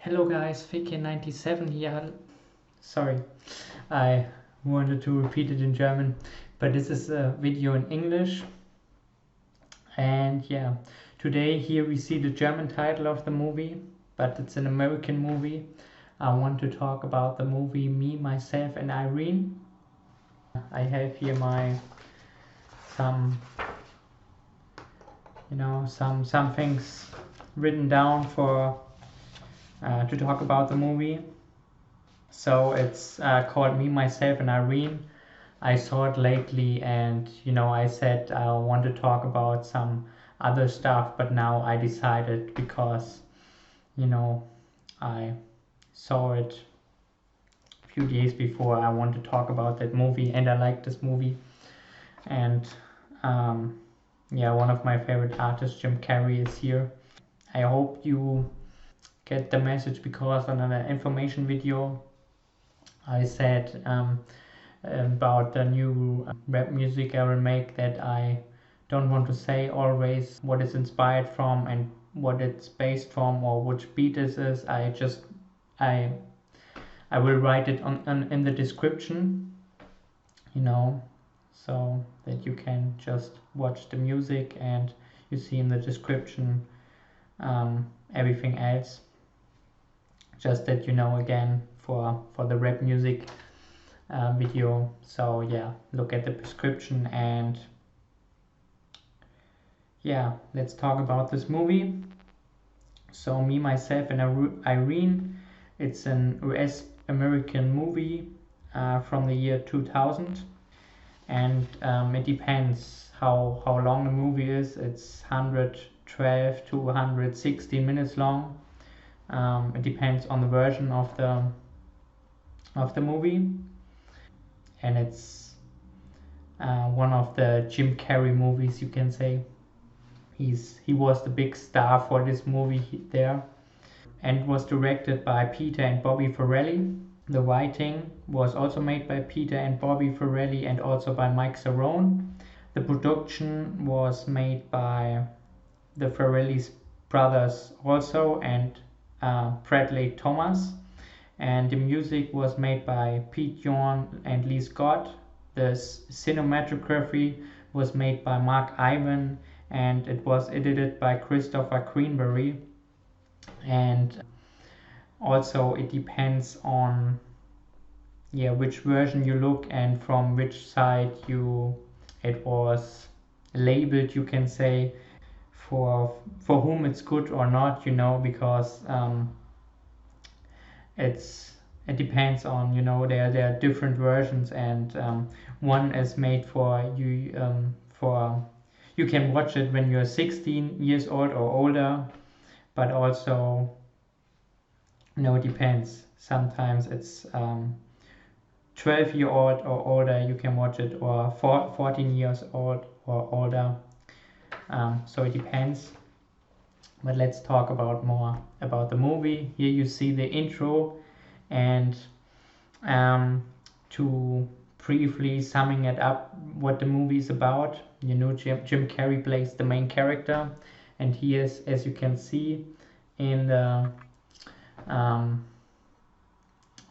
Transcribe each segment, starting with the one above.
Hello guys, Fiki97 here. Sorry, I wanted to repeat it in German, but this is a video in English. And yeah, today here we see the German title of the movie, but it's an American movie. I want to talk about the movie Me, Myself and Irene. I have here some some things written down for to talk about the movie. So it's called Me, Myself and Irene. I saw it lately and I said I want to talk about some other stuff, but now I decided because I saw it a few days before. I want to talk about that movie and I like this movie. And yeah, one of my favorite artists, Jim Carrey, is here. I hope you get the message because on an information video I said about the new rap music I will make that I don't want to say always what it's inspired from and what it's based from or which beat this is. I will write it on in the description, so that you can just watch the music and you see in the description everything else, just that again for the rap music video. So yeah, look at the prescription and yeah, let's talk about this movie. So Me, Myself and Irene, it's an US American movie from the year 2000, and it depends how long the movie is. It's 112 to 160 minutes long. It depends on the version of the movie, and it's one of the Jim Carrey movies, you can say. He was the big star for this movie there, and was directed by Peter and Bobby Farrelly. The writing was also made by Peter and Bobby Farrelly and also by Mike Cerrone. The production was made by the Farrelly brothers also and Bradley Thomas, and the music was made by Pete Yorn and Lee Scott. The cinematography was made by Mark Ivan and it was edited by Christopher Greenberry. And also it depends on which version you look and from which side it was labeled, you can say, for whom it's good or not, because it depends on there are different versions, and one is made for you can watch it when you're 16 years old or older, but also it depends. Sometimes it's 12-year-old or older you can watch it, or 14 years old or older, so it depends. But let's talk about more about the movie. Here you see the intro, and to briefly summing it up what the movie is about. Jim Carrey plays the main character, and he is, as you can see in the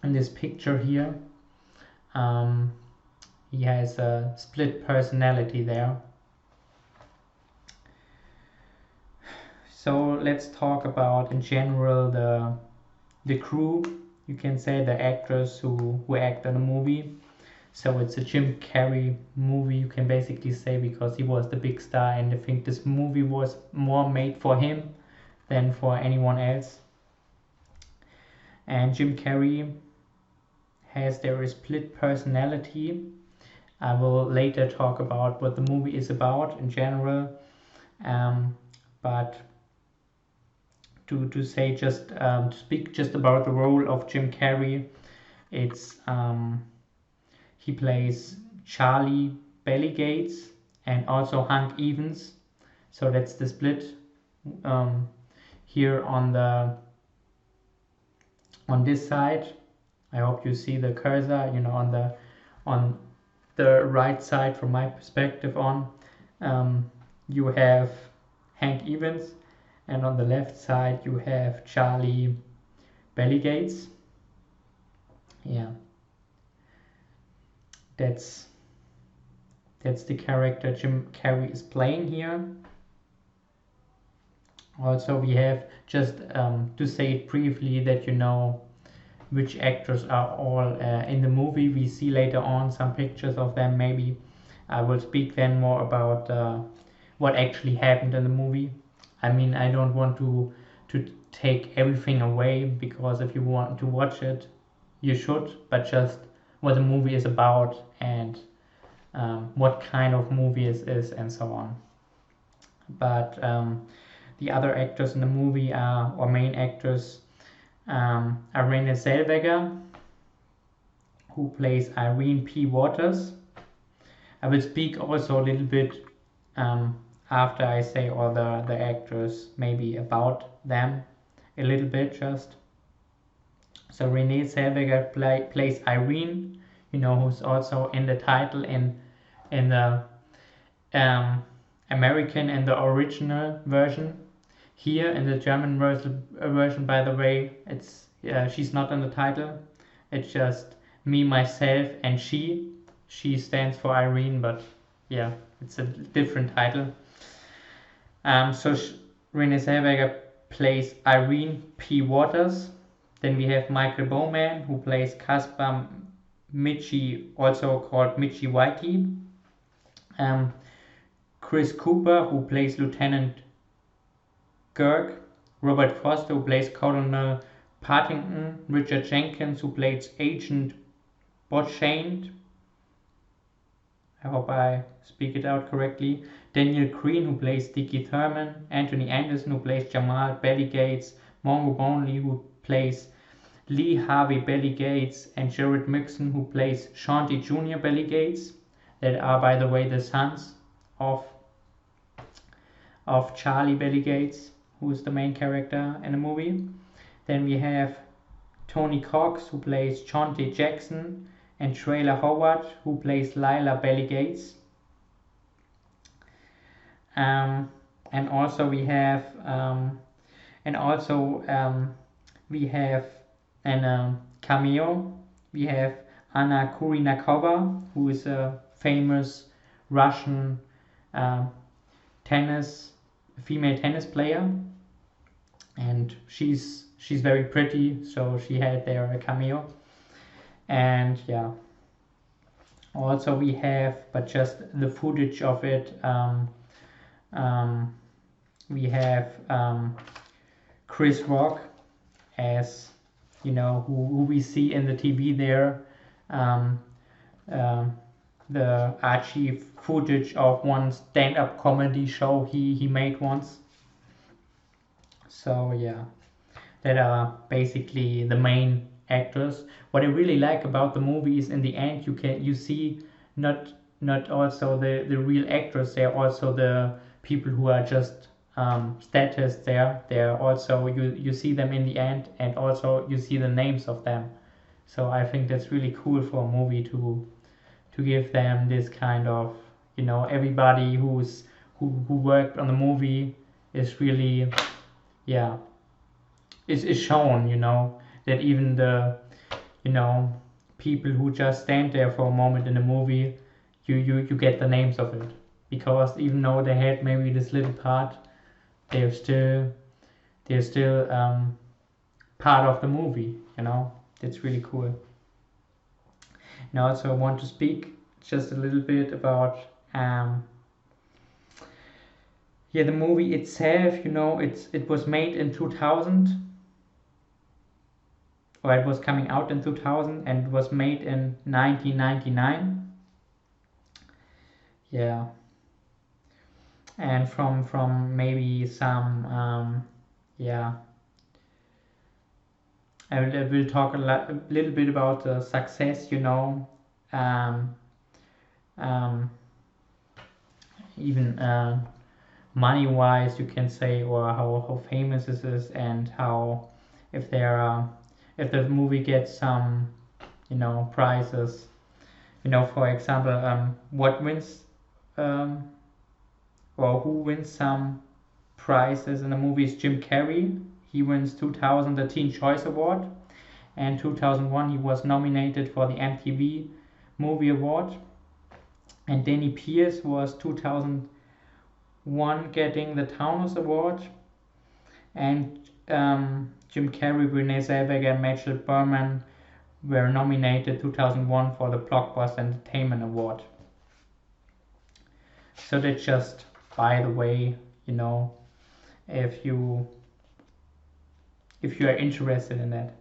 in this picture here, he has a split personality there. So let's talk about in general the crew, you can say, the actors who act in the movie. So it's a Jim Carrey movie, you can basically say, because he was the big star, and I think this movie was more made for him than for anyone else. And Jim Carrey has their split personality. I will later talk about what the movie is about in general, but to say just to speak just about the role of Jim Carrey, it's he plays Charlie Bellygates and also Hank Evans. So that's the split here on this side. I hope you see the cursor, on the right side from my perspective on. You have Hank Evans, and on the left side you have Charlie belly gates. Yeah, that's the character Jim Carrey is playing here. Also, we have just to say it briefly that you know which actors are all in the movie. We see later on some pictures of them. Maybe I will speak then more about what actually happened in the movie. I mean, I don't want to take everything away, because if you want to watch it, you should. But just what the movie is about and what kind of movie it is and so on. But the other actors in the movie are, or main actors, are Renée Zellweger, who plays Irene P. Waters. I will speak also a little bit after I say all the actors, maybe about them a little bit just. So Renée Zellweger plays Irene, you know, who's also in the title in the American and the original version. Here in the German version, by the way, it's she's not in the title. It's just me, myself, and she. She stands for Irene, but yeah, it's a different title. So Renée Zellweger plays Irene P. Waters. Then we have Michael Bowman, who plays Caspar Michi, also called Michi Whitey. Chris Cooper, who plays Lieutenant Girk. Robert Foster, who plays Colonel Partington. Richard Jenkins, who plays Agent Botchain. I hope I speak it out correctly. Daniel Green, who plays Dickie Thurman. Anthony Anderson, who plays Jamal Belly Gates. Mongo Bonley, who plays Lee Harvey Belly Gates. And Jared Mixon, who plays Shanti Jr. Belly Gates. That are, by the way, the sons of Charlie Belly Gates, who is the main character in the movie. Then we have Tony Cox, who plays Chauncey Jackson, and Trailer Howard, who plays Lila Belly Gates. And also we have an cameo. We have Anna Kurinakova, who is a famous Russian female tennis player, and she's very pretty, so she had there a cameo. And yeah, also we have, but just the footage of it, we have Chris Rock as, you know, who we see in the TV there, the archive footage of one stand-up comedy show he made once. So yeah, that are basically the main actors. What I really like about the movie is in the end you see not also the real actors. They're also the people who are just statists there. They're also, you see them in the end, and also you see the names of them. So I think that's really cool for a movie to give them this kind of, you know, everybody who worked on the movie is really, yeah, is shown, you know, that even the, you know, people who just stand there for a moment in the movie, you get the names of it, because even though they had maybe this little part, they're still part of the movie, you know. That's really cool. And also I want to speak just a little bit about the movie itself. You know, it was made in 2000, or it was coming out in 2000, and it was made in 1999. Yeah, and from maybe some I will talk a little bit about the success, you know, even money-wise, you can say, or how famous this is, and how if the movie gets some, you know, prizes, you know, for example, what wins, or who wins some prizes in the movie is Jim Carrey. he wins 2000 the Teen Choice Award, and 2001 he was nominated for the MTV Movie Award. And Danny Pierce was 2001 getting the Taunus Award, and Jim Carrey, Renée Zellweger, and Mitchell Berman were nominated 2001 for the Blockbuster Entertainment Award. So that's just by the way, you know, if you are interested in that.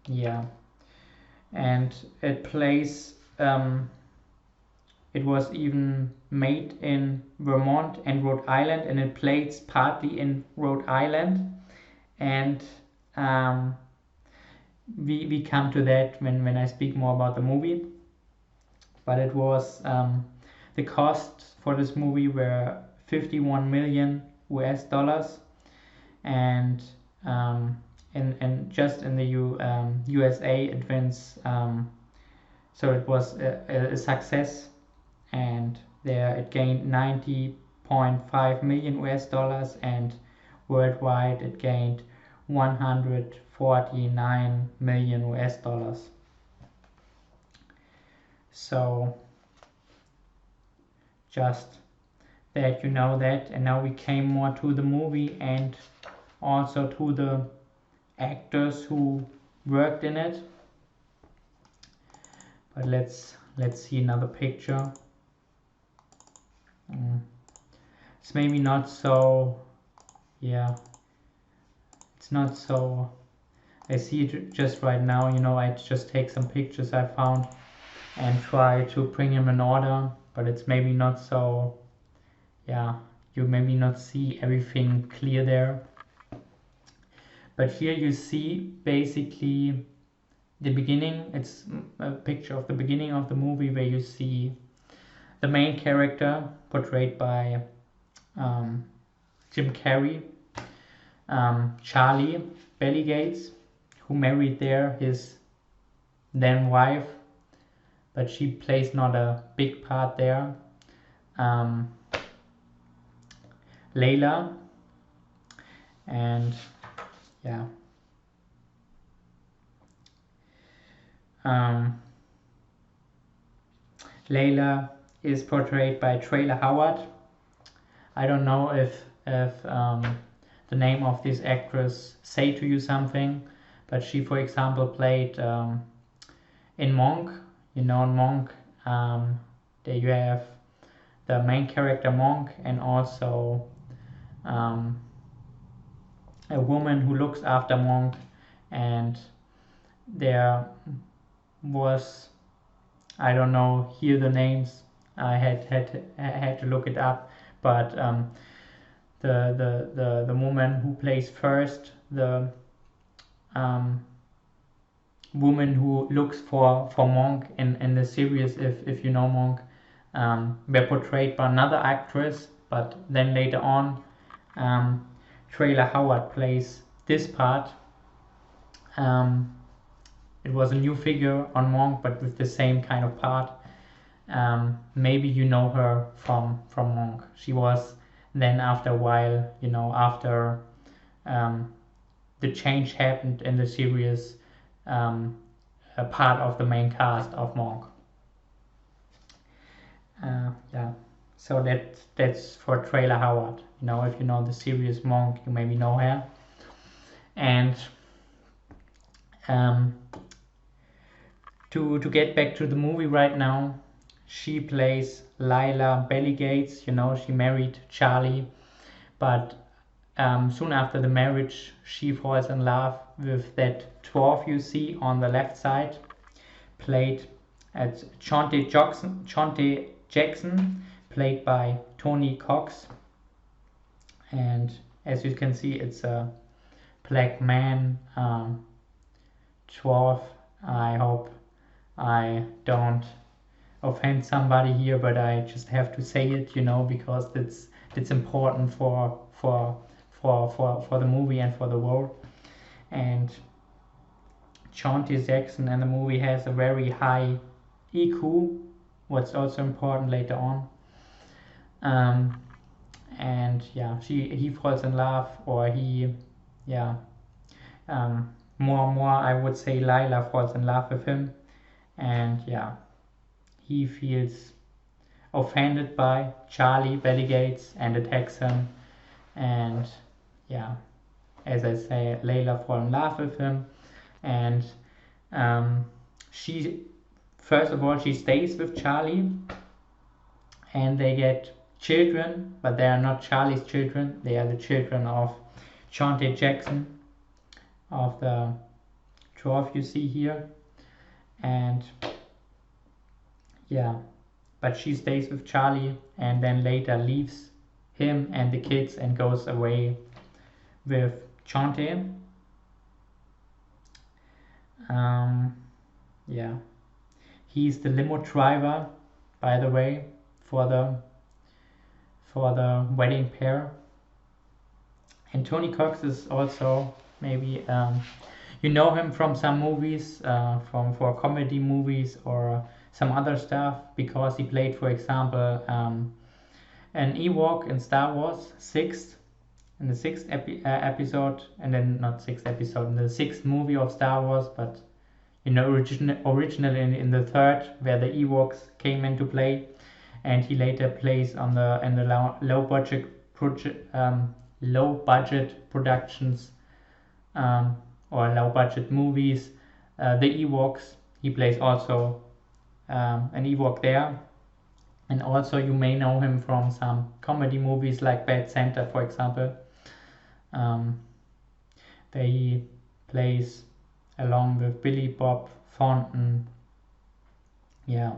Yeah, and it plays. It was even made in Vermont and Rhode Island, and it plays partly in Rhode Island, and we come to that when I speak more about the movie. But it was the costs for this movie were 51 million US dollars, and just in the USA it wins. So it was a success, and there it gained 90.5 million US dollars, and worldwide it gained 149 million US dollars. So just that you know that. And now we came more to the movie and also to the actors who worked in it. But let's see another picture. It's maybe not so, yeah, it's not so, I see it just right now, you know, I just take some pictures I found and try to bring them in order, but it's maybe not so, yeah, you maybe not see everything clear there. But here you see basically the beginning. It's a picture of the beginning of the movie where you see the main character portrayed by Jim Carrey, Charlie Bellygates, who married there his then wife, but she plays not a big part there. Layla, and yeah. Layla is portrayed by Trailer Howard. I don't know if the name of this actress say to you something, but she, for example, played in Monk. You know, in Monk, there you have the main character Monk, and also a woman who looks after Monk, and there was, I don't know here the names, I had to look it up, but the woman who plays first, the woman who looks for Monk in the series, if you know Monk, were portrayed by another actress, but then later on Trailer Howard plays this part. It was a new figure on Monk, but with the same kind of part. Maybe you know her from Monk. She was then, after a while, you know, after the change happened in the series, a part of the main cast of Monk. Yeah, so that's for Trailer Howard. You know, if you know the series Monk, you maybe know her. And to get back to the movie right now, she plays Lila Bellygates. You know, she married Charlie, but soon after the marriage, she falls in love with that dwarf you see on the left side, played at Chauncey Jackson, played by Tony Cox. And as you can see, it's a black man, dwarf. I hope I don't offend somebody here, but I just have to say it, you know, because it's important for the movie and for the world. And Chauncey Jackson in the movie has a very high EQ, what's also important later on. and yeah, he falls in love, or he, yeah, more I would say Lila falls in love with him, and yeah, he feels offended by Charlie Belligates and attacks him, and yeah, as I say, Layla falls in love with him, and she, first of all, she stays with Charlie, and they get children, but they are not Charlie's children, they are the children of Shante Jackson, of the dwarf you see here, and yeah, but she stays with Charlie and then later leaves him and the kids and goes away with Shante. Yeah, he's the limo driver, by the way, for the wedding pair. And Tony Cox is also, maybe you know him from some movies, for comedy movies or some other stuff, because he played, for example, an Ewok in Star Wars 6, in the sixth episode, and then not sixth episode, in the sixth movie of Star Wars, but originally in the third, where the Ewoks came into play, and he later plays in the low budget productions, or low budget movies, the Ewoks. He plays also an Ewok there, and also you may know him from some comedy movies like Bad Santa, for example. There he plays along with Billy Bob Thornton. Yeah,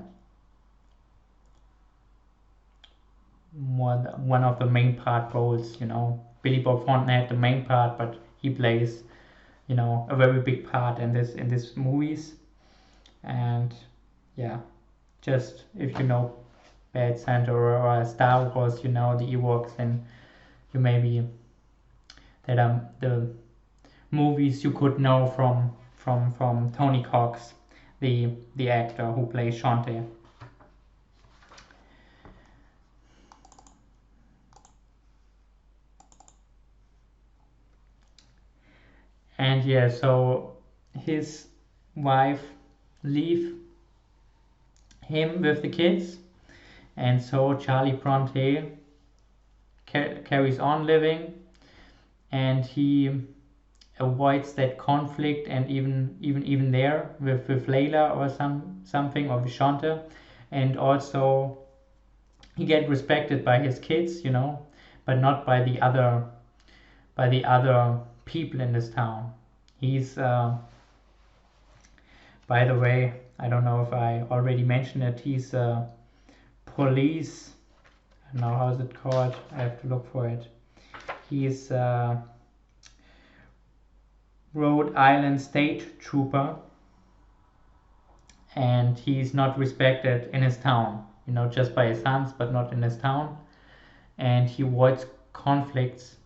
one of the main part roles. Billy Bob Thornton had the main part, but he plays, a very big part in this movies. And yeah, just if you know Bad Santa or Star Wars, the Ewoks, and you maybe that are the movies you could know from Tony Cox, the actor who plays Shante. And yeah, so his wife leave him with the kids, and so Charlie Bronte carries on living, and he avoids that conflict, and even there with Layla or something, or with Shante, and also he get respected by his kids, but not by the other people in this town. He's by the way, I don't know if I already mentioned it, he's police, I don't know how is it called, I have to look for it. He's Rhode Island State Trooper, and he's not respected in his town, just by his sons, but not in his town, and he avoids conflicts.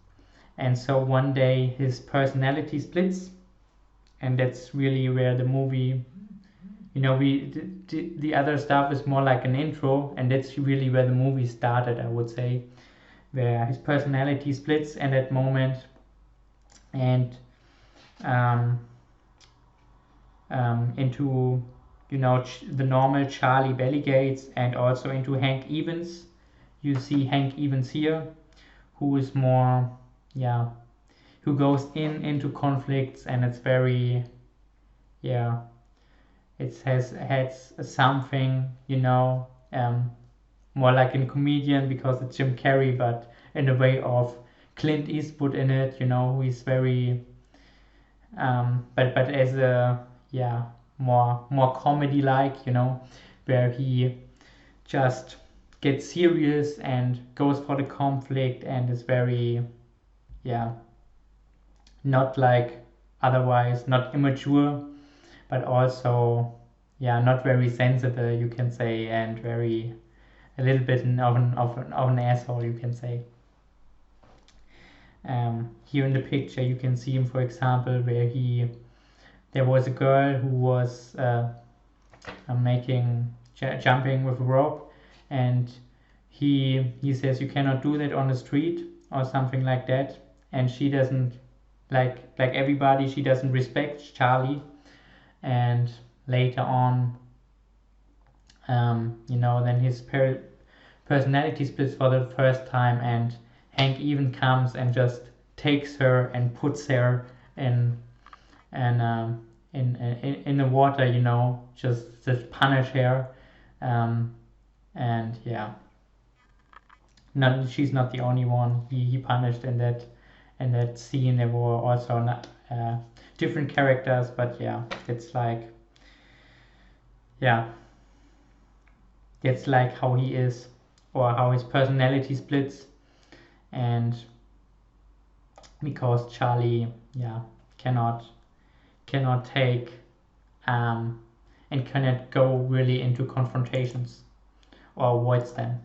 And so one day his personality splits, and that's really where the movie, the other stuff is more like an intro, and that's really where the movie started, I would say, where his personality splits in that moment, and into the normal Charlie Belligates, and also into Hank Evans. You see Hank Evans here, who is more, who goes into conflicts, and it's very, it has something, more like a comedian, because it's Jim Carrey, but in a way of Clint Eastwood in it, who is very, but as a, more comedy like, where he just gets serious and goes for the conflict, and is very, not like otherwise, not immature, but also, not very sensible, you can say, and very, a little bit of an asshole, you can say. Here in the picture you can see him, for example, where there was a girl who was jumping with a rope, and he says you cannot do that on the street or something like that, and she doesn't, like everybody, she doesn't respect Charlie. And later on, then his personality splits for the first time, and Hank even comes and just takes her and puts her in in the water, just punish her. And yeah, no, she's not the only one he punished in that scene. There were also different characters, but yeah, it's like, yeah, it's like how he is, or how his personality splits. And because Charlie, yeah, cannot take and cannot go really into confrontations or avoids them.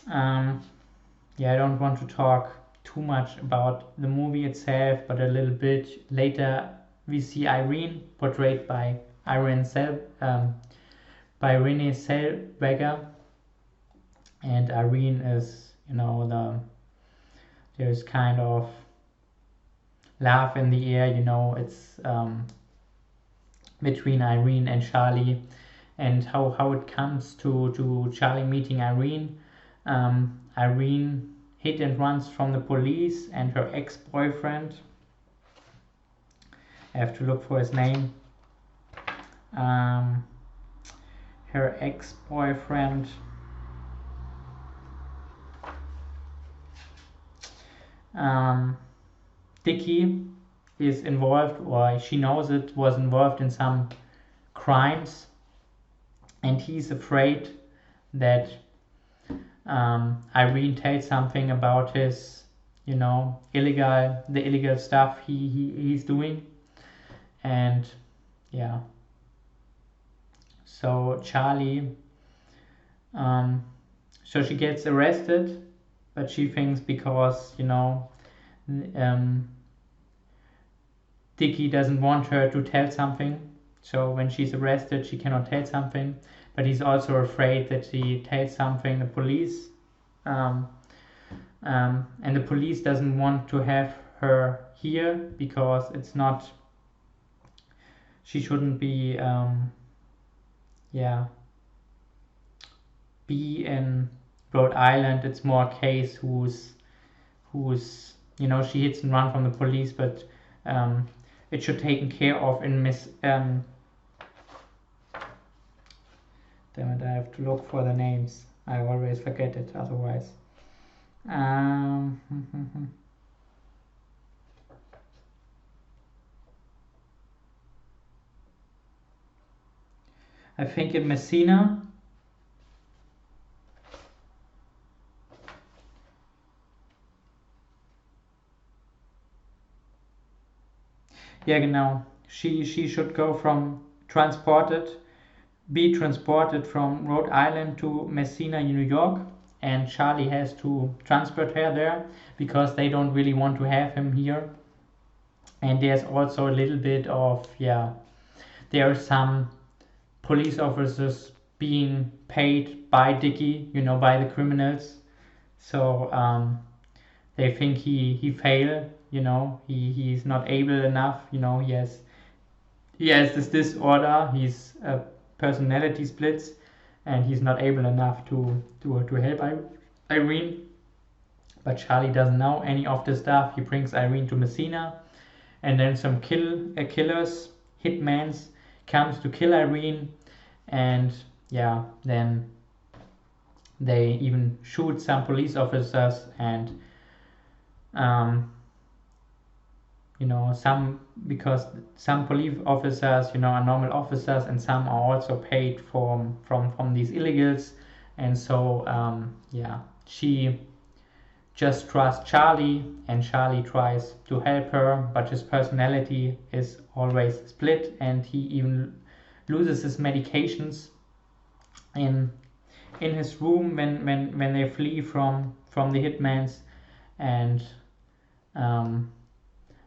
Yeah, I don't want to talk too much about the movie itself, but a little bit later we see Irene, portrayed by by Renée Zellweger. And Irene is, there's kind of love in the air, it's between Irene and Charlie. And how it comes to Charlie meeting Irene. Irene hit and runs from the police, and her ex-boyfriend, I have to look for his name, her ex-boyfriend, Dickie, is involved, or she knows it, was involved in some crimes, and he's afraid that Irene tells something about his, illegal stuff he's doing. And yeah, so Charlie, so she gets arrested, but she thinks because Dickie doesn't want her to tell something, so when she's arrested she cannot tell something. But he's also afraid that she tells something the police, and the police doesn't want to have her here because it's not, she shouldn't be be in Rhode Island. It's more a case who's she hits and run from the police, but it should taken care of in damn it, I have to look for the names. I always forget it otherwise. I think in Messina. Yeah, genau. She should go be transported from Rhode Island to Messina, New York, and Charlie has to transport her there because they don't really want to have him here. And there's also a little bit of, there are some police officers being paid by Dickie, by the criminals. So they think he failed, he's not able enough, he has this disorder, he's personality splits, and he's not able enough to help Irene. But Charlie doesn't know any of this stuff. He brings Irene to Messina, and then some killers, hitmans, comes to kill Irene, and then they even shoot some police officers, and because some police officers, are normal officers, and some are also paid from these illegals. And so she just trusts Charlie, and Charlie tries to help her, but his personality is always split, and he even loses his medications in his room when they flee from the hitmans. And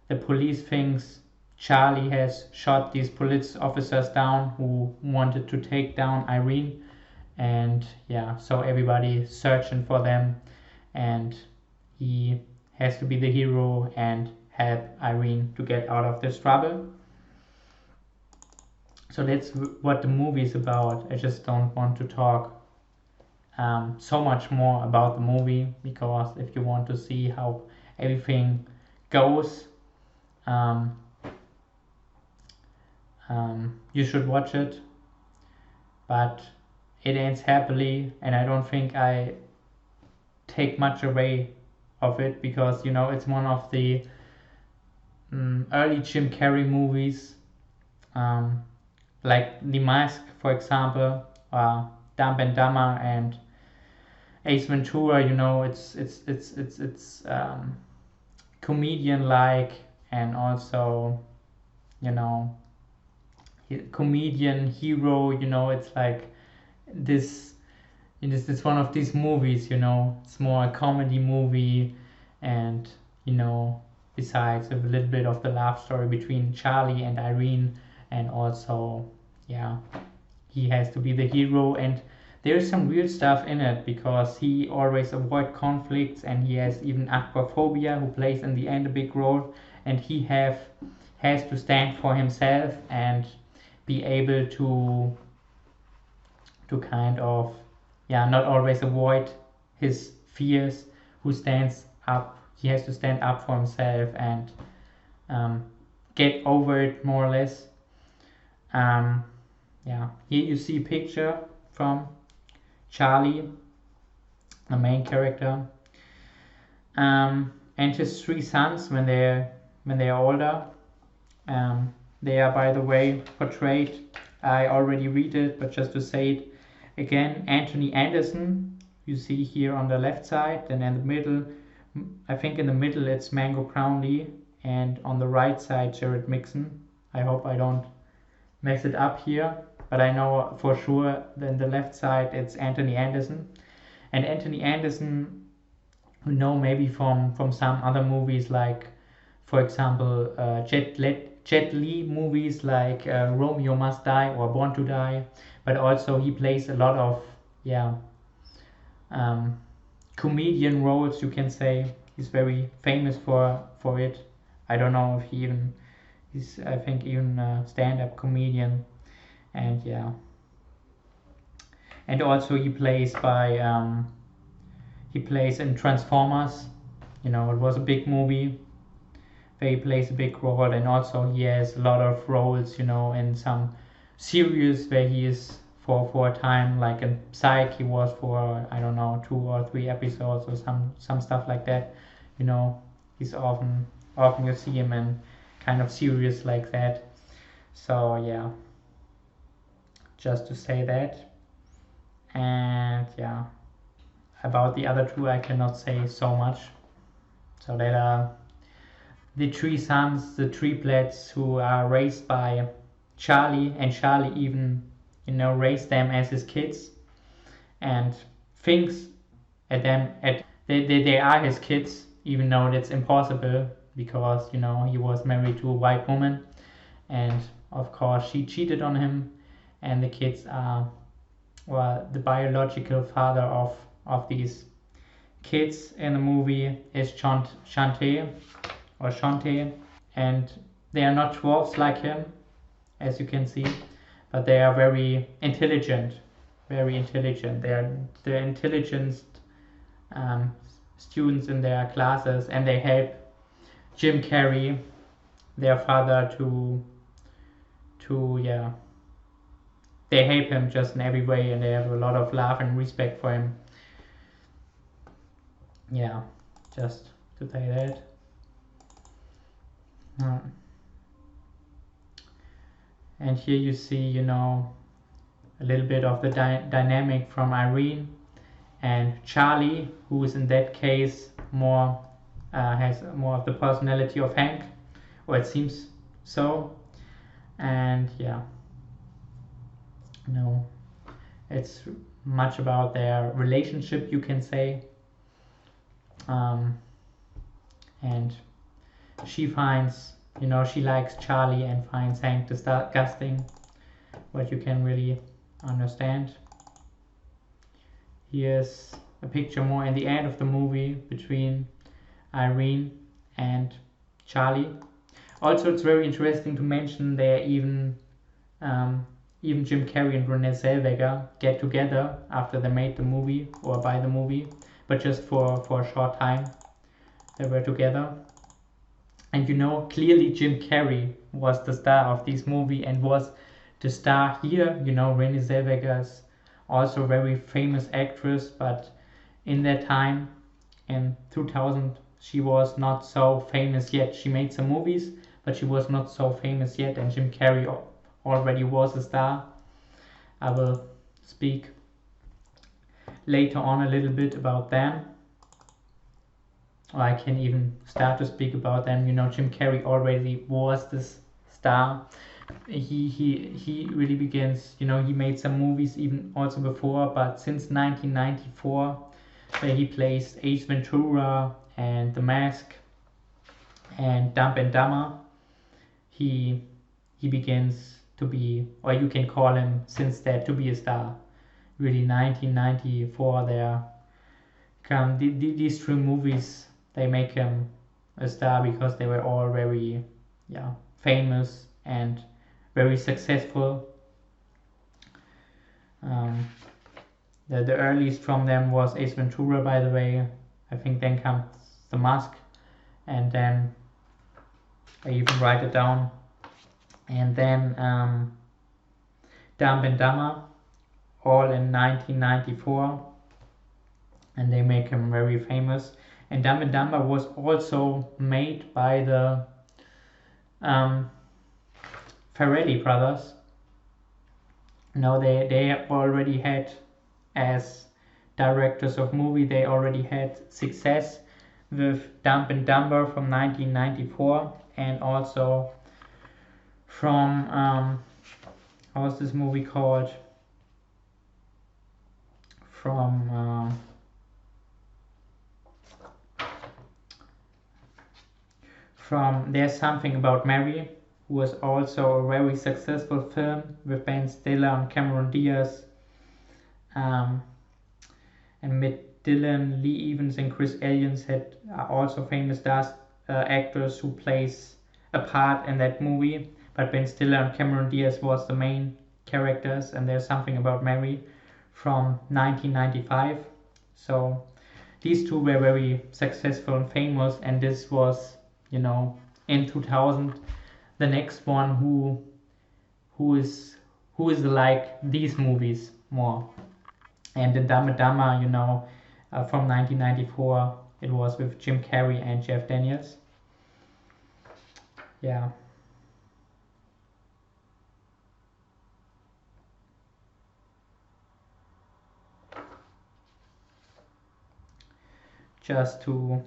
the police thinks Charlie has shot these police officers down who wanted to take down Irene, and yeah, so everybody searching for them, and he has to be the hero and help Irene to get out of this trouble. So that's what the movie is about. I just don't want to talk so much more about the movie, because if you want to see how everything goes, um, you should watch it. But it ends happily, and I don't think I take much away of it, because it's one of the early Jim Carrey movies, like The Mask, for example, Dumb and Dumber and Ace Ventura. It's comedian like, and also comedian hero. It's like this. It's one of these movies. It's more a comedy movie, and besides a little bit of the love story between Charlie and Irene, and also he has to be the hero, and there's some weird stuff in it because he always avoid conflicts, and he has even aquaphobia, who plays in the end a big role, and he has to stand for himself and be able to kind of not always avoid his fears, who stands up. He has to stand up for himself and get over it, more or less. Here you see a picture from Charlie, the main character, and his three sons when they're older. They are, by the way, portrayed. I already read it, but just to say it again: Anthony Anderson, you see here on the left side, and in the middle, I think in the middle it's Mango Brownlee, and on the right side Jared Mixon. I hope I don't mess it up here, but I know for sure that in the left side it's Anthony Anderson. And Anthony Anderson, maybe from some other movies, like for example Jet Li movies like Romeo Must Die or Born to Die, but also he plays a lot of comedian roles, you can say. He's very famous for it. I don't know if he's I think even a stand-up comedian, and and also he plays in Transformers. It was a big movie where he plays a big role, and also he has a lot of roles in some series where he is for a time, like in Psych he was for, I don't know, 2 or 3 episodes or some stuff like that. He's often you see him in kind of series like that. So just to say that. And about the other two I cannot say so much. So that are the 3 sons, the triplets, who are raised by Charlie, and Charlie even raised them as his kids, and thinks they are his kids, even though that's impossible, because he was married to a white woman, and of course she cheated on him, and the kids are, well, the biological father of these kids in the movie is Shantae, and they are not dwarfs like him, as you can see, but they are very intelligent. They're the intelligent students in their classes, and they help Jim Carrey, their father, they help him just in every way, and they have a lot of love and respect for him. Just to say that. And here you see a little bit of the dynamic from Irene and Charlie, who is in that case more has more of the personality of Hank, or it seems so. And it's much about their relationship, you can say. And she finds you know, she likes Charlie and finds Hank disgusting, what you can really understand. Here's a picture more in the end of the movie between Irene and Charlie. Also, it's very interesting to mention there even Jim Carrey and Renée Zellweger get together after they made the movie or by the movie, but just for a short time they were together. And you know, clearly Jim Carrey was the star of this movie and was the star here. You know, Renée Zellweger is also a very famous actress, but in that time, in 2000, she was not so famous yet. She made some movies, but she was not so famous yet, and Jim Carrey already was a star. I will speak later on a little bit about them. Or I can even start to speak about them. You know, Jim Carrey already was this star. He really begins, you know, he made some movies even also before, but since 1994, where he plays Ace Ventura and The Mask and Dumb and Dumber, he begins to be, or you can call him since that, to be a star. Really, 1994 there come these three movies, they make him a star because they were all very famous and very successful. The earliest from them was Ace Ventura, by the way. I think then comes The Mask, and then I even write it down, and then Dumb and Dumber, all in 1994, and they make him very famous. And Dumb and Dumber was also made by the Farrelly brothers. No, they already had, as directors of movie, they already had success with Dumb and Dumber from 1994, and also from how's this movie called? From There's Something About Mary, who was also a very successful film with Ben Stiller and Cameron Diaz, and Matt Dillon, Lee Evans, and Chris Elliott had also famous actors who plays a part in that movie. But Ben Stiller and Cameron Diaz was the main characters, and There's Something About Mary from 1995. So these two were very successful and famous, and this was, you know, in 2000 the next one who is like these movies more. And the Dumb and Dumber, you know, from 1994, it was with Jim Carrey and Jeff Daniels. Yeah. Just to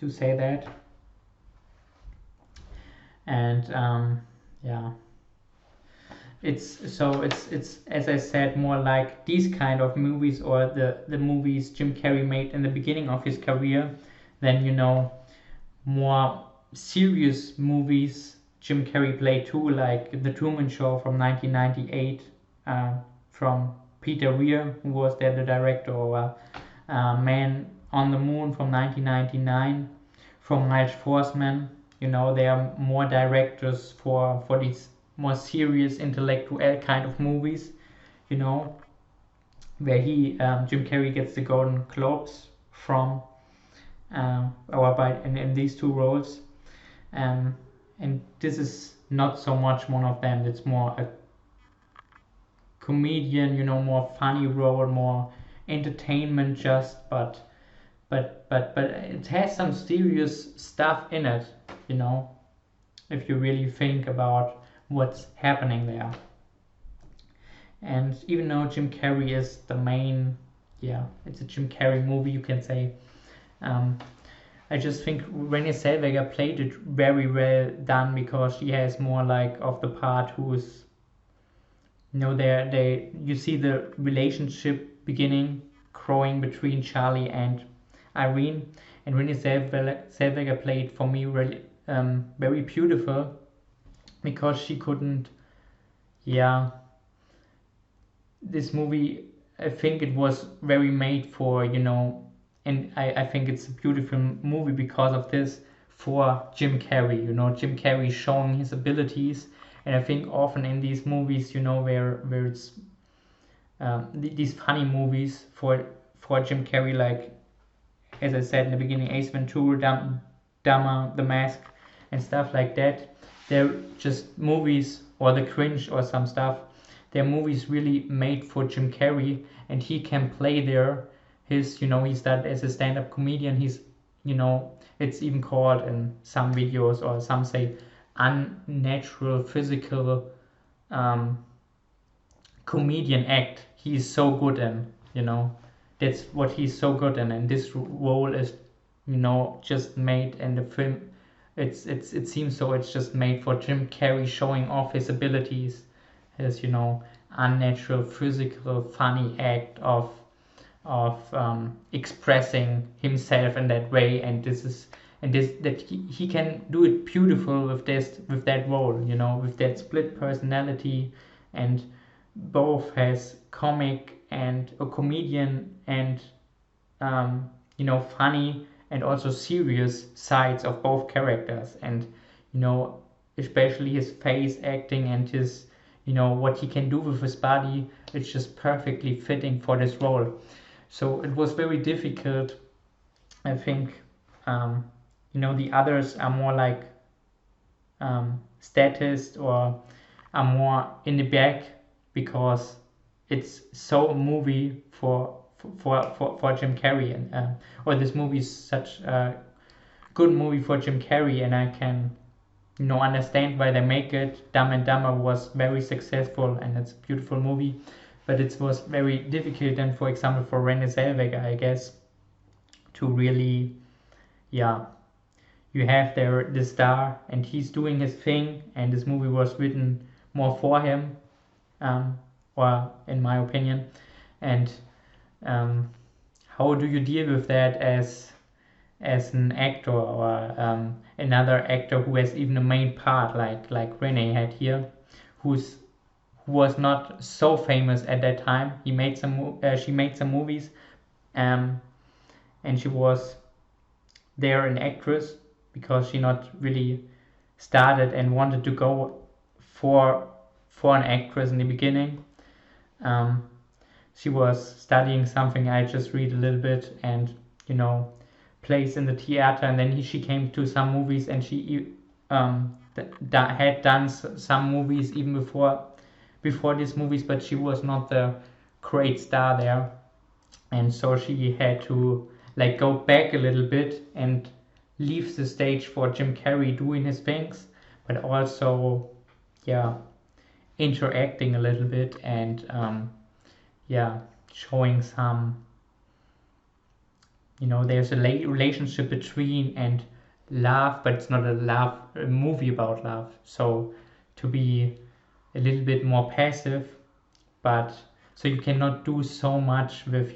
say that. And it's as I said, more like these kind of movies, or the movies Jim Carrey made in the beginning of his career, than, you know, more serious movies Jim Carrey played too, like The Truman Show from 1998, from Peter Weir, who was there the director, or Man on the Moon from 1999 from Miles Forman. You know, they are more directors for these more serious intellectual kind of movies, you know, where Jim Carrey gets the Golden Globes from, in these two roles, and this is not so much one of them. It's more a comedian, you know, more funny role, more entertainment, just but it has some serious stuff in it, you know, if you really think about what's happening there. And even though Jim Carrey is the main, it's a Jim Carrey movie, you can say, I just think Renée Zellweger played it very well done, because she has more like of the part who is, you know, you see the relationship beginning growing between Charlie and Irene, and Renée Zellweger played for me really very beautiful, because she couldn't, yeah, this movie, I think it was very made for, and I think it's a beautiful movie because of this, for Jim Carrey, Jim Carrey showing his abilities. And I think often in these movies, where it's these funny movies for Jim Carrey, like as I said in the beginning, Ace Ventura, Dama, The Mask, and stuff like that. They're just movies, or The Cringe or some stuff. They're movies really made for Jim Carrey, and he can play there. He started as a stand-up comedian. It's even called in some videos, or some say, unnatural physical comedian act. He's so good in, that's what he's so good in, and this role is, just made in the film. It seems so. It's just made for Jim Carrey showing off his abilities, his unnatural physical funny act of expressing himself in that way. And that he can do it beautiful with that role, with that split personality, and both has comic and a comedian, and funny and also serious sides of both characters. And especially his face acting, and his what he can do with his body, it's just perfectly fitting for this role. So it was very difficult, I think. The others are more like statists, or are more in the back, because it's so a movie for Jim Carrey, and or this movie is such a good movie for Jim Carrey, and I can understand why they make it. Dumb and Dumber was very successful, and it's a beautiful movie, but it was very difficult, and for example for Renée Zellweger, I guess, to really, you have there the star, and he's doing his thing, and this movie was written more for him, or in my opinion. And how do you deal with that as an actor, or another actor who has even a main part, like Renée had here, who was not so famous at that time. She made some movies, and she was there an actress, because she not really started and wanted to go for an actress in the beginning. She was studying something, I just read a little bit, and plays in the theater, and then she came to some movies, and she had done some movies even before these movies, but she was not the great star there, and so she had to go back a little bit and leave the stage for Jim Carrey doing his things, but also interacting a little bit, and showing some, there's a relationship between, and love, but it's not a movie about love. So to be a little bit more passive, but so you cannot do so much with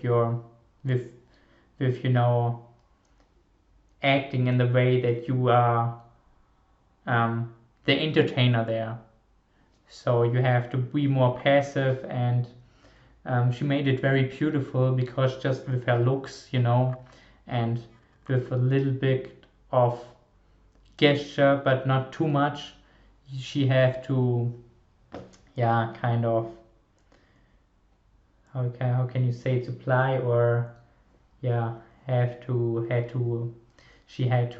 acting in the way that you are the entertainer there. So you have to be more passive, and she made it very beautiful, because just with her looks, and with a little bit of gesture, but not too much, she have to, kind of, how can you say, supply, or she had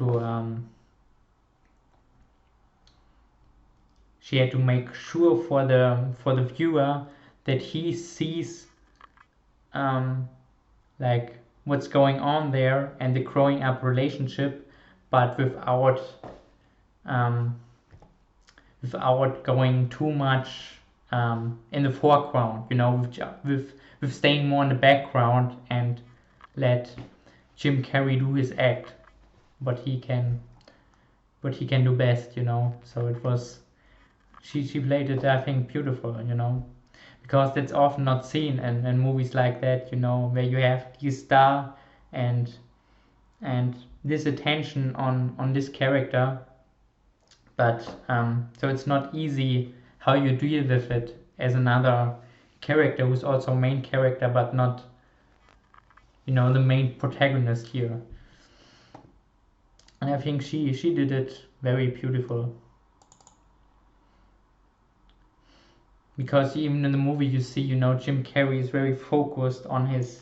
to make sure for the viewer that he sees what's going on there, and the growing up relationship, but without going too much in the foreground, with staying more in the background, and let Jim Carrey do his act, what he can do best, So it was, she played it, I think, beautiful, because that's often not seen in movies like that, where you have this star, and this attention on this character, But so it's not easy how you deal with it as another character who's also main character, but not, you know, the main protagonist here. And I think she did it very beautiful. Because even in the movie you see, you know, Jim Carrey is very focused on his,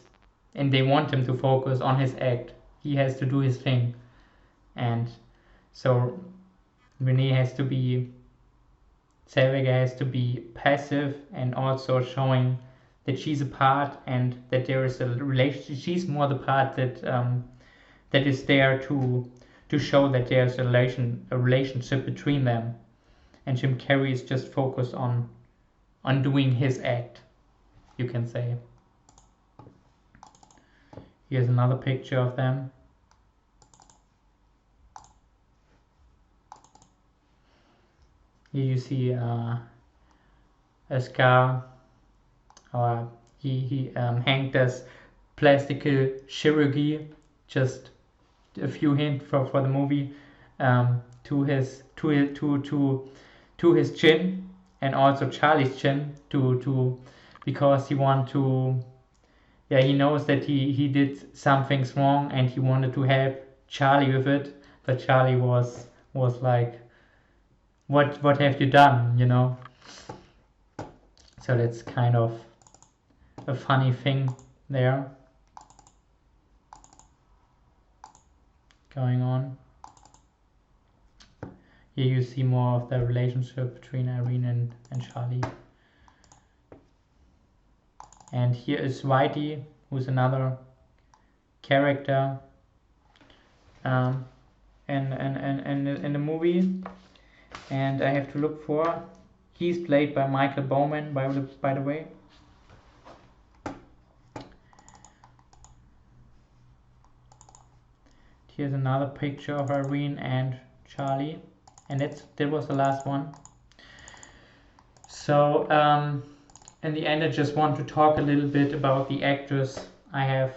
and they want him to focus on his act. He has to do his thing. And so Renée has to be, Zellweger has to be passive and also showing that she's a part and that there is a relationship. She's more the part that that is there to show that there's a relationship between them. And Jim Carrey is just focused on doing his act, you can say. Here's another picture of them. Here you see a scar, or he hanged as plastic chirurgy, just a few hints for the movie, to his chin, and also Charlie's chin, to because he want to, yeah, he knows that he did some things wrong and he wanted to help Charlie with it, but Charlie was like, what have you done, you know? So that's kind of a funny thing there going on. Here you see more of the relationship between Irene and Charlie. And here is Whitey, who's another character in the movie. And I have to look for, he's played by Michael Bowman, by the way. Here's another picture of Irene and Charlie, and that was the last one. So in the end, I just want to talk a little bit about the actress I have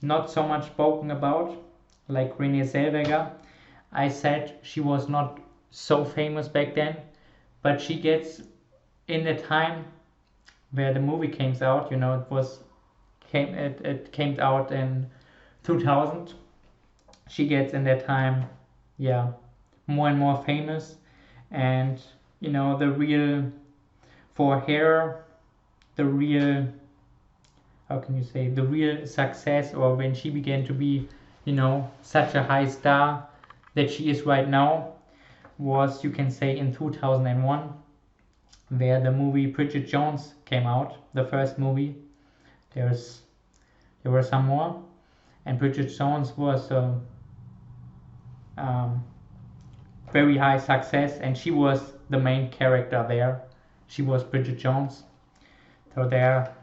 not so much spoken about, like Renée Zellweger. I said she was not so famous back then, but she gets, in the time where the movie came out, you know, it came out in 2000. She gets in that time, yeah, more and more famous, and you know, the real, for her, the real, how can you say, the real success, or when she began to be, you know, such a high star that she is right now, was, you can say, in 2001, where the movie Bridget Jones came out, the first movie. There were some more, and Bridget Jones was very high success, and she was the main character there. She was Bridget Jones. So there,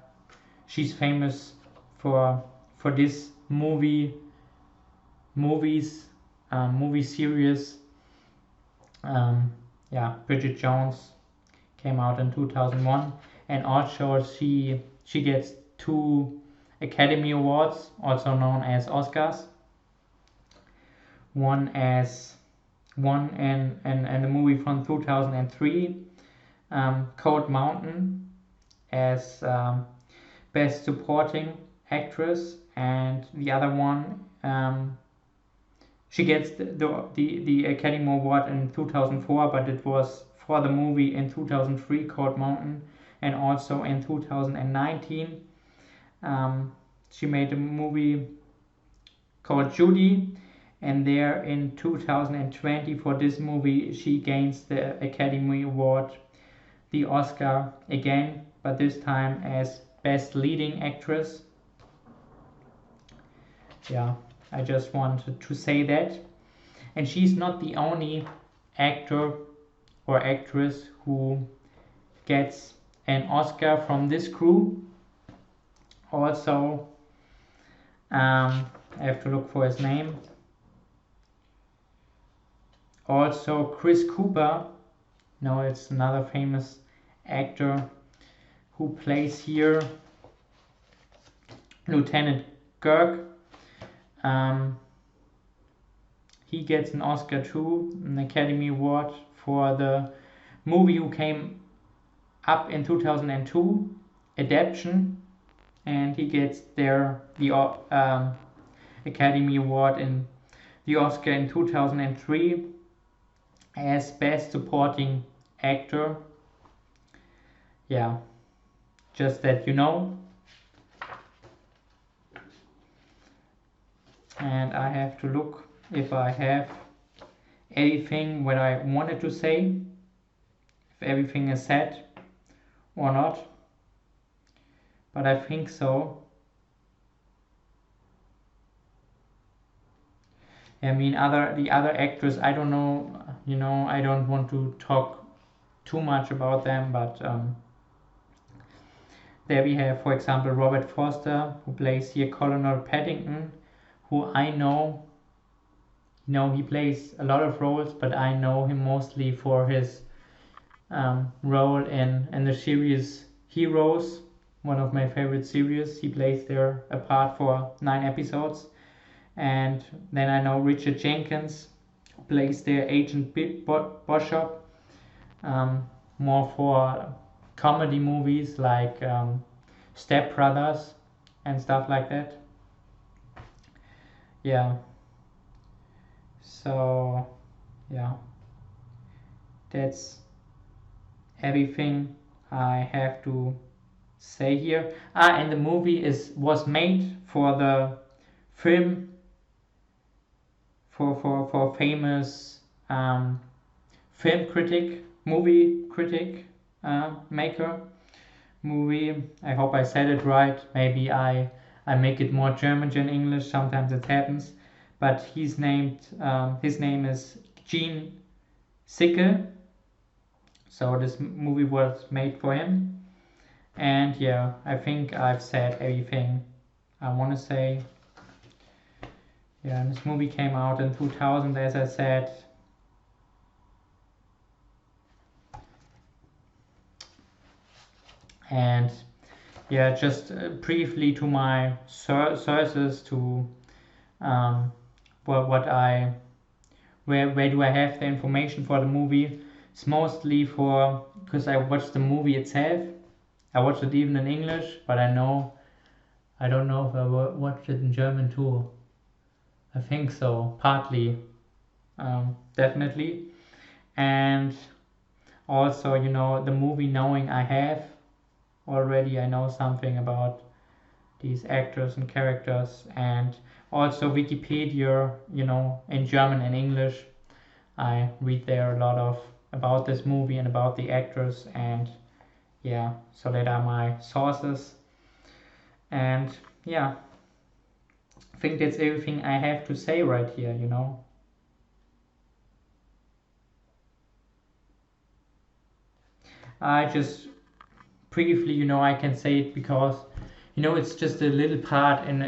she's famous for this movie series. Yeah, Bridget Jones came out in 2001, and also she gets 2 Academy Awards, also known as Oscars. One in the movie from 2003, Cold Mountain, as Best Supporting Actress, and the other one, she gets the Academy Award in 2004, but it was for the movie in 2003, Cold Mountain, and also in 2019, she made a movie called Judy, and there in 2020, for this movie, she gains the Academy Award, the Oscar again, but this time as Best Leading Actress. Yeah, I just wanted to say that. And she's not the only actor or actress who gets an Oscar from this crew. Also, I have to look for his name. Also, Chris Cooper, no, it's another famous actor who plays here Lieutenant Kirk. he gets an Oscar too, an Academy Award for the movie who came up in 2002, Adaptation, and he gets there the Academy Award in the Oscar in 2003 as Best Supporting Actor. Yeah, just that you know. And I have to look if I have anything what I wanted to say, if everything is said or not, but I think so. I mean, the other actors, I don't know, I don't want to talk too much about them, but there we have, for example, Robert Forster, who plays here Colonel Paddington, who I know, he plays a lot of roles, but I know him mostly for his role in the series Heroes, one of my favorite series. He plays there a part for 9 episodes. And then I know Richard Jenkins, who plays there Agent Bishop, more for comedy movies like Step Brothers and stuff like that. Yeah. So, yeah. That's everything I have to say here. And the movie was made for the film for famous film critic, movie critic, maker, movie. I hope I said it right. Maybe I make it more German than English. Sometimes it happens. But his name is Gene Sickel. So this movie was made for him. And yeah, I think I've said everything I want to say. Yeah, and this movie came out in 2000, as I said. And yeah, just briefly to my sources, to where do I have the information for the movie. It's mostly because I watched the movie itself. I watched it even in English, but I don't know if I watched it in German too. I think so, partly, definitely. And also, the movie knowing I have already, I know something about these actors and characters, and also Wikipedia, in German and English. I read there a lot about this movie and about the actors, and yeah, so that are my sources. And yeah, I think that's everything I have to say right here, I just briefly, I can say it because, it's just a little part in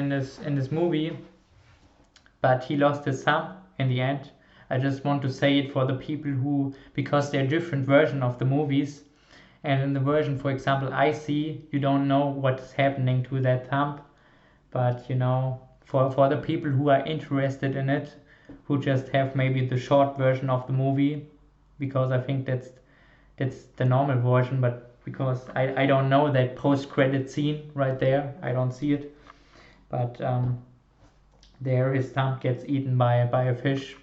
this movie, but he lost his thumb in the end. I just want to say it for the people who, because they're different version of the movies, and in the version, for example, I see, you don't know what's happening to that thumb, but for the people who are interested in it, who just have maybe the short version of the movie, because I think that's the normal version, but because I don't know that post-credit scene right there, I don't see it, but there his thumb gets eaten by a fish,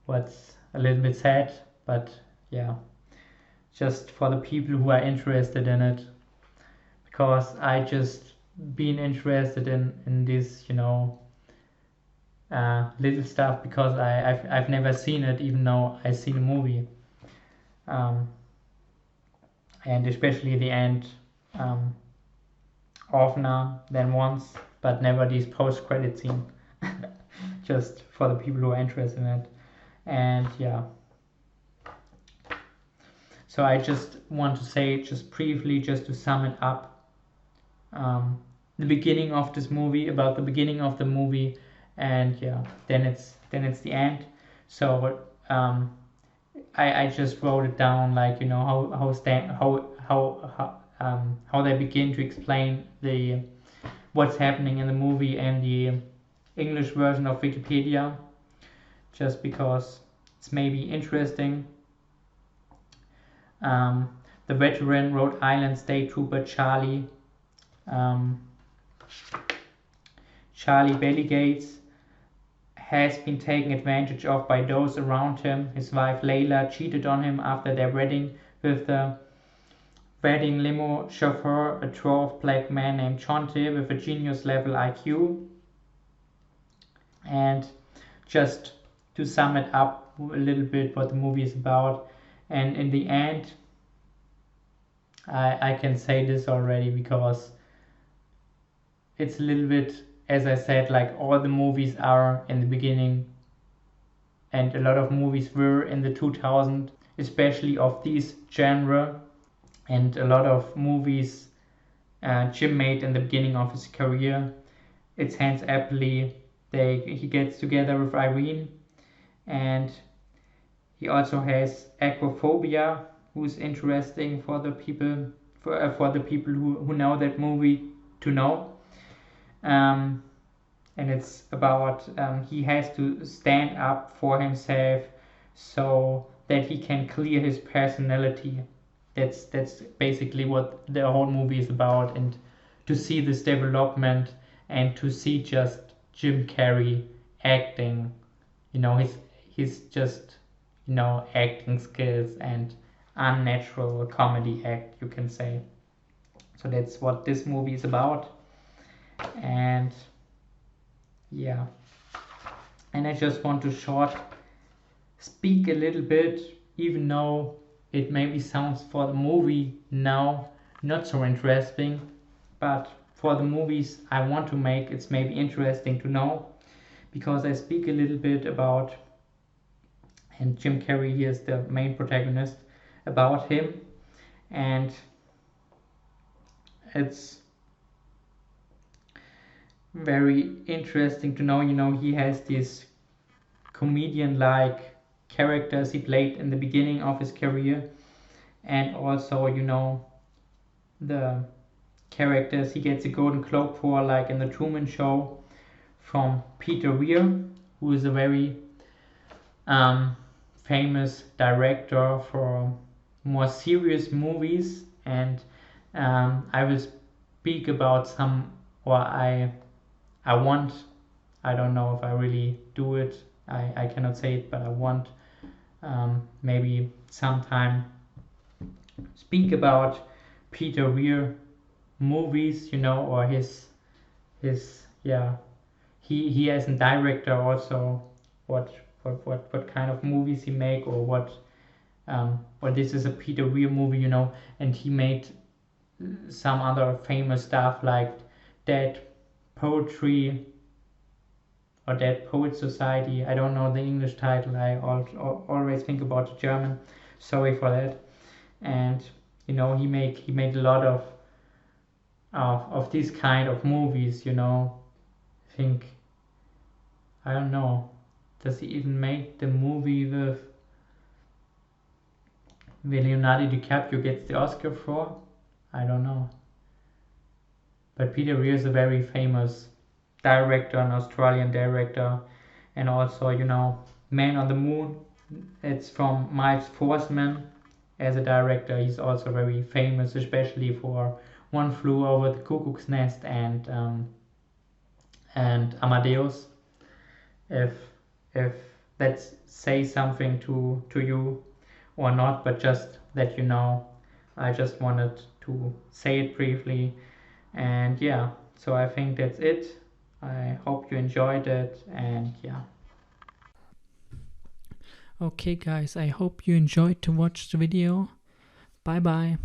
what's a little bit sad, but yeah, just for the people who are interested in it, because I just been interested in this, little stuff, because I've never seen it, even though I seen a movie, and especially the end, oftener than once, but never these post-credit scene. Just for the people who are interested in it. And yeah, so I just want to say, just briefly, just to sum it up, the beginning of this movie, about the beginning of the movie, and yeah, then it's the end. So I just wrote it down, like, how they begin to explain what's happening in the movie, and the English version of Wikipedia, just because it's maybe interesting. The veteran Rhode Island State Trooper Charlie Belligates has been taken advantage of by those around him. His wife Layla cheated on him after their wedding with the wedding limo chauffeur, a dwarf black man named Chonte with a genius level IQ. And just to sum it up a little bit what the movie is about, and in the end, I can say this already because it's a little bit, as I said, like all the movies are in the beginning, and a lot of movies were in the 2000s, especially of this genre, and a lot of movies Jim made in the beginning of his career. It ends happily. He gets together with Irene, and he also has aquaphobia, who's interesting for the people who know that movie to know. And it's about he has to stand up for himself so that he can clear his personality. That's basically what the whole movie is about, and to see this development and to see just Jim Carrey acting, his just acting skills and unnatural comedy act, you can say. So that's what this movie is about. And yeah, and I just want to speak a little bit, even though it maybe sounds for the movie now not so interesting, but for the movies I want to make, it's maybe interesting to know, because I speak a little bit about, and Jim Carrey here is the main protagonist, about him, and it's very interesting to know, he has these comedian-like characters he played in the beginning of his career, and also, the characters he gets a Golden Globe for, like in the Truman Show, from Peter Weir, who is a very famous director for more serious movies, and I will speak about some, or I don't know if I really do it, I cannot say it, but I want maybe sometime speak about Peter Weir movies, or his he as a director also, what kind of movies he make, or what this is a Peter Weir movie, and he made some other famous stuff like Dead Poetry or Dead Poet Society. I don't know the English title. I always think about the German. Sorry for that. And he made a lot of these kind of movies. I think, I don't know. Does he even make the movie with Leonardo DiCaprio gets the Oscar for? I don't know. But Peter Weir is a very famous director, an Australian director, and also, Man on the Moon. It's from Miles Forstmann as a director. He's also very famous, especially for One Flew Over the Cuckoo's Nest and Amadeus. If that says something to you or not, but just that I just wanted to say it briefly. And yeah, so I think that's it. I hope you enjoyed it, and yeah. Okay guys, I hope you enjoyed to watch the video. Bye bye.